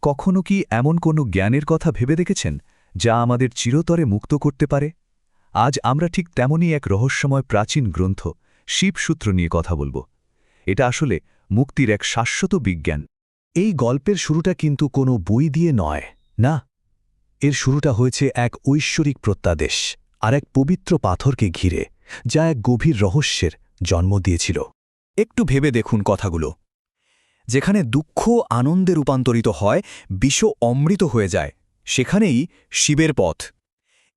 কখনো কি এমন কোনো জ্ঞানের কথা ভেবে দেখেছেন যা আমাদের চিরতরে মুক্ত করতে পারে? আজ আমরা ঠিক তেমনই এক রহস্যময় প্রাচীন গ্রন্থ শিবসূত্র নিয়ে কথা বলব। এটা আসলে মুক্তির এক শাশ্বত বিজ্ঞান। এই গল্পের শুরুটা কিন্তু কোনো বই দিয়ে নয়, না। এর শুরুটা হয়েছে এক ঐশ্বরিক প্রত্যাদেশ আর এক পবিত্র পাথরকে ঘিরে, যা এক গভীর রহস্যের জন্ম দিয়েছিল। একটু ভেবে দেখুন কথাগুলো। যেখানে দুঃখ আনন্দে রূপান্তরিত হয়, বিষ অমৃত হয়ে যায়, সেখানেই শিবের পথ।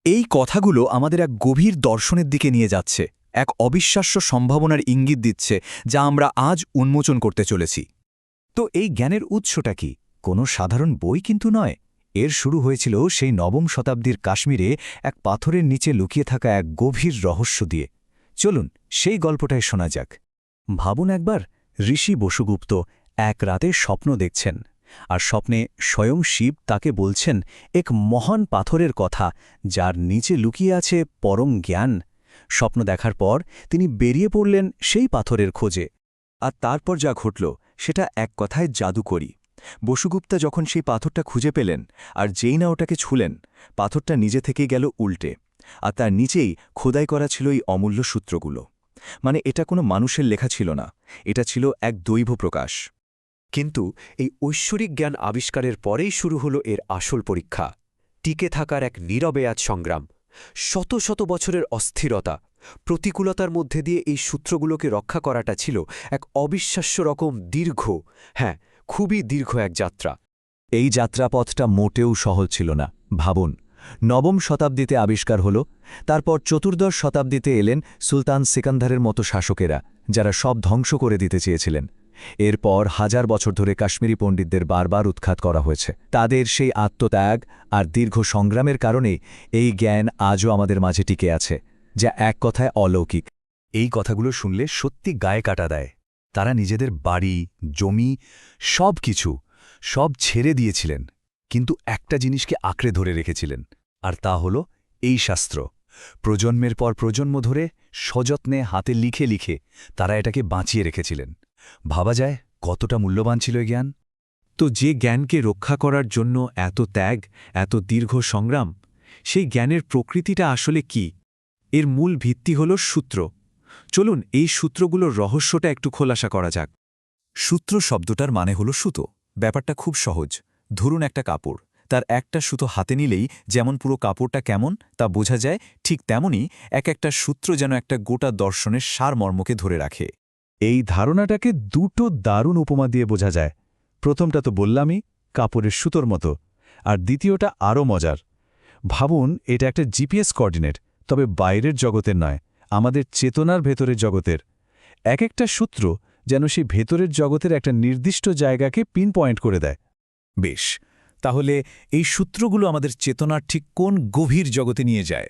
এই কথাগুলো আমাদের এক গভীর দর্শনের দিকে নিয়ে যাচ্ছে, এক অবিশ্বাস্য সম্ভাবনার ইঙ্গিত দিচ্ছে, যা আমরা আজ উন্মোচন করতে চলেছি। তো এই জ্ঞানের উৎসটা কি? কোনো সাধারণ বই কিন্তু নয়। এর শুরু হয়েছিল সেই নবম শতাব্দীর কাশ্মীরে এক পাথরের নিচে লুকিয়ে থাকা এক গভীর রহস্য দিয়ে। চলুন সেই গল্পটাই শোনা যাক। ভাবুন একবার, ঋষি বসুগুপ্ত এক রাতে স্বপ্ন দেখছেন, আর স্বপ্নে স্বয়ং শিব তাকে বলছেন এক মহান পাথরের কথা, যার নিচে লুকিয়ে আছে পরম জ্ঞান। স্বপ্ন দেখার পর তিনি বেরিয়ে পড়লেন সেই পাথরের খোঁজে। আর তারপর যা ঘটল সেটা এক কথায় জাদুকরী। বসুগুপ্তা যখন সেই পাথরটা খুঁজে পেলেন, আর যেই না ওটাকে ছুলেন, পাথরটা নিজে থেকেই গেল উল্টে, আর তার নিচেই খোদাই করা ছিল এই অমূল্য সূত্রগুলো। মানে এটা কোনো মানুষের লেখা ছিল না, এটা ছিল এক দৈব প্রকাশ। কিন্তু এই ঐশ্বরিক জ্ঞান আবিষ্কারের পরেই শুরু হলো এর আসল পরীক্ষা। টিকে থাকার এক নীরবেয়াত সংগ্রাম, শত শত বছরের অস্থিরতা, প্রতিকূলতার মধ্যে দিয়ে এই সূত্রগুলোকে রক্ষা করাটা ছিল এক অবিশ্বাস্য রকম দীর্ঘ, হ্যাঁ, খুবই দীর্ঘ এক যাত্রা। এই যাত্রাপথটা মোটেও সহজ ছিল না। ভাবুন, নবম শতাব্দীতে আবিষ্কার হল, তারপর চতুর্দশ শতাব্দীতে এলেন সুলতান সিকান্দারের মতো শাসকেরা, যারা সব ধ্বংস করে দিতে চেয়েছিলেন। এরপর হাজার বছর ধরে কাশ্মীরি পণ্ডিতদের বারবার উৎখাত করা হয়েছে। তাদের সেই আত্মত্যাগ আর দীর্ঘ সংগ্রামের কারণে এই জ্ঞান আজও আমাদের মাঝে টিকে আছে, যা এক কথায় অলৌকিক। এই কথাগুলো শুনলে সত্যি গায়ে কাটা দেয়। তারা নিজেদের বাড়ি, জমি, সব ছেড়ে দিয়েছিলেন, কিন্তু একটা জিনিসকে আঁকড়ে ধরে রেখেছিলেন, আর তা হল এই শাস্ত্র। প্রজন্মের পর প্রজন্ম ধরে সযত্নে হাতে লিখে লিখে তারা এটাকে বাঁচিয়ে রেখেছিলেন। ভাবা যায় কতটা মূল্যবান ছিল এই জ্ঞান। তো যে জ্ঞানকে রক্ষা করার জন্য এত ত্যাগ, এত দীর্ঘ সংগ্রাম, সেই জ্ঞানের প্রকৃতিটা আসলে কি? এর মূল ভিত্তি হল সূত্র। চলুন এই সূত্রগুলোর রহস্যটা একটু খোলাসা করা যাক। সূত্র শব্দটার মানে হল সুতো। ব্যাপারটা খুব সহজ। ধরুন একটা কাপড়, তার একটা সুতো হাতে নিলেই যেমন পুরো কাপড়টা কেমন তা বোঝা যায়, ঠিক তেমনি একটা সূত্র যেন একটা গোটা দর্শনের সারমর্মকে ধরে রাখে। এই ধারণাটাকে দুটো দারুণ উপমা দিয়ে বোঝা যায়। প্রথমটা তো বললামই, কাপড়ের সুতোর মতো, আর দ্বিতীয়টা আরও মজার। ভাবুন, এটা একটা জিপিএস কোঅর্ডিনেট, তবে বাইরের জগতের নয়, আমাদের চেতনার ভেতরের জগতের। একটা সূত্র যেন সেই ভেতরের জগতের একটা নির্দিষ্ট জায়গাকে পিন পয়েন্ট করে দেয়। বেশ, তাহলে এই সূত্রগুলো আমাদের চেতনার ঠিক কোন গভীর জগতে নিয়ে যায়?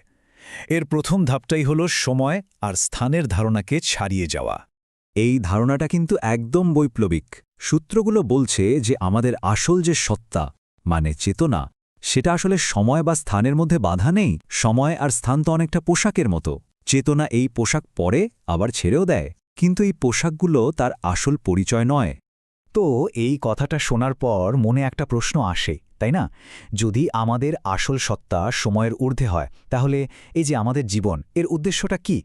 এর প্রথম ধাপটাই হল সময় আর স্থানের ধারণাকে ছাড়িয়ে যাওয়া। এই ধারণাটা কিন্তু একদম বৈপ্লবিক। সূত্রগুলো বলছে যে আমাদের আসল যে সত্তা, মানে চেতনা, সেটা আসলে সময় বা স্থানের মধ্যে বাধা নেই। সময় আর স্থান তো অনেকটা পোশাকের মতো। চেতনা এই পোশাক পরে আবার ছেড়েও দেয়, কিন্তু এই পোশাকগুলো তার আসল পরিচয় নয়। তো এই কথাটা শোনার পর মনে একটা প্রশ্ন আসে, তাই না? যদি আমাদের আসল সত্তা সময়ের ঊর্ধ্বে হয়, তাহলে এই যে আমাদের জীবন, এর উদ্দেশ্যটা কি?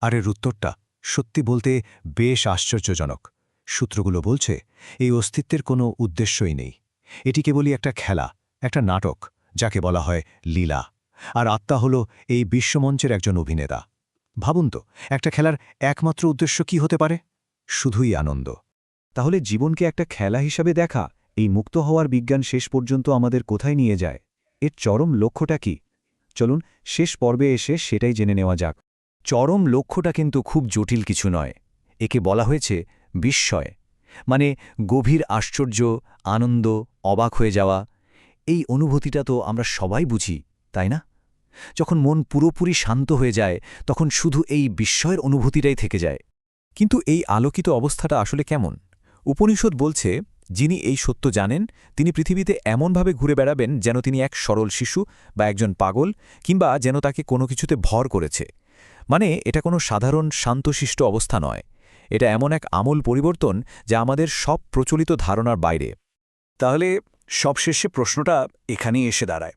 আর এর উত্তরটা সত্যি বলতে বেশ আশ্চর্যজনক। সূত্রগুলো বলছে এই অস্তিত্বের কোনো উদ্দেশ্যই নেই। এটি কেবলই একটা খেলা, একটা নাটক, যাকে বলা হয় লীলা। আর আত্মা হল এই বিশ্বমঞ্চের একজন অভিনেতা। ভাবুন তো, একটা খেলার একমাত্র উদ্দেশ্য কি হতে পারে? শুধুই আনন্দ। তাহলে জীবনকে একটা খেলা হিসাবে দেখা, এই মুক্ত হওয়ার বিজ্ঞান শেষ পর্যন্ত আমাদের কোথায় নিয়ে যায়? এর চরম লক্ষ্যটা কি? চলুন শেষ পর্বে এসে সেটাই জেনে নেওয়া যাক। চরম লক্ষ্যটা কিন্তু খুব জটিল কিছু নয়। একে বলা হয়েছে বিস্ময়, মানে গভীর আশ্চর্য, আনন্দ, অবাক হয়ে যাওয়া। এই অনুভূতিটা তো আমরা সবাই বুঝি, তাই না? যখন মন পুরোপুরি শান্ত হয়ে যায়, তখন শুধু এই বিস্ময়ের অনুভূতিটাই থেকে যায়। কিন্তু এই আলোকিত অবস্থাটা আসলে কেমন? উপনিষদ বলছে, যিনি এই সত্য জানেন, তিনি পৃথিবীতে এমনভাবে ঘুরে বেড়াবেন যেন তিনি এক সরল শিশু বা একজন পাগল, কিংবা যেন তাকে কোনো কিছুতে ভর করেছে। মানে এটা কোনো সাধারণ শান্তশিষ্ট অবস্থা নয়। এটা এমন এক আমূল পরিবর্তন যা আমাদের সব প্রচলিত ধারণার বাইরে। তাহলে সবশেষে প্রশ্নটা এখানেই এসে দাঁড়ায়,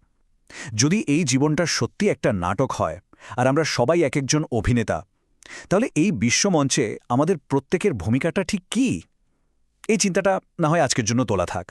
যদি এই জীবনটা সত্যি একটা নাটক হয় আর আমরা সবাই এক একজন অভিনেতা, তাহলে এই বিশ্বমঞ্চে আমাদের প্রত্যেকের ভূমিকাটা ঠিক কী? এই চিন্তাটা না হয় আজকের জন্য তোলা থাক।